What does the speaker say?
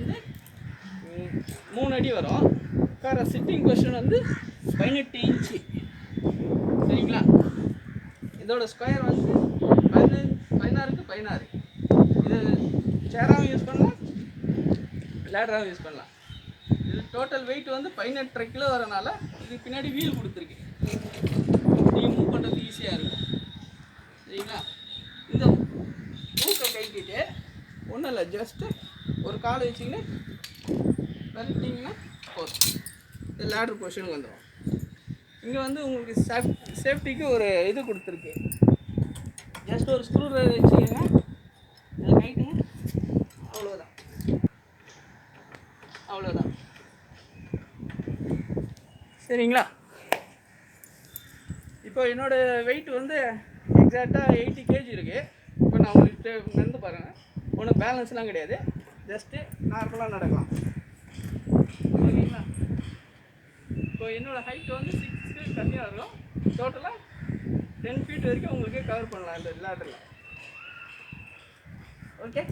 வந்து 3 அடி வரும். உட்கார சிட்டிங் பொசிஷன் வந்து 18 இன்ச்சு. சரிங்களா? இதோட ஸ்கொயர் வந்து 16க்கு 16. இது சேராகவும் யூஸ் பண்ணலாம், லேடராகவும் யூஸ் பண்ணலாம். இது டோட்டல் வெயிட் வந்து 18.5 கிலோ வரனால இது பின்னாடி வீல் கொடுத்துருக்கு. நீங்கள் மூவ் பண்ணுறது ஈஸியாக இருக்கும். சரிங்களா? இந்த மூக்கை கைட்டிட்டு ஒன்றும் இல்லை, ஜஸ்ட்டு ஒரு காலை வச்சிங்கன்னா விரட்டிங்கன்னா போதும். இது லேடர் பொசிஷனுக்கு வந்துடும். இங்கே வந்து உங்களுக்கு சேஃப்டிக்கு ஒரு இது கொடுத்துருக்கு. ஜஸ்ட் ஒரு ஸ்க்ரூ ட்ரைவர் வச்சிங்கன்னா இதை கைட்டுங்க, அவ்வளோதான். அவ்வளோதான். சரிங்களா? இப்போ என்னோடய வெயிட் வந்து எக்ஸாக்டாக 80 kg இருக்குது. இப்போ நான் உங்களுக்கு நடந்து பாருங்கள். ஒன்றும் பேலன்ஸ்லாம் கிடையாது, ஜஸ்ட்டு நார்மலாக நடக்கலாம். ஓகேங்களா? இப்போ என்னோடய ஹைட் வந்து 6 கம்மியாக இருக்கும். டோட்டலாக 10 feet வரைக்கும் உங்களுக்கு கவர் பண்ணலாம் இந்த லேடரில். ஓகே.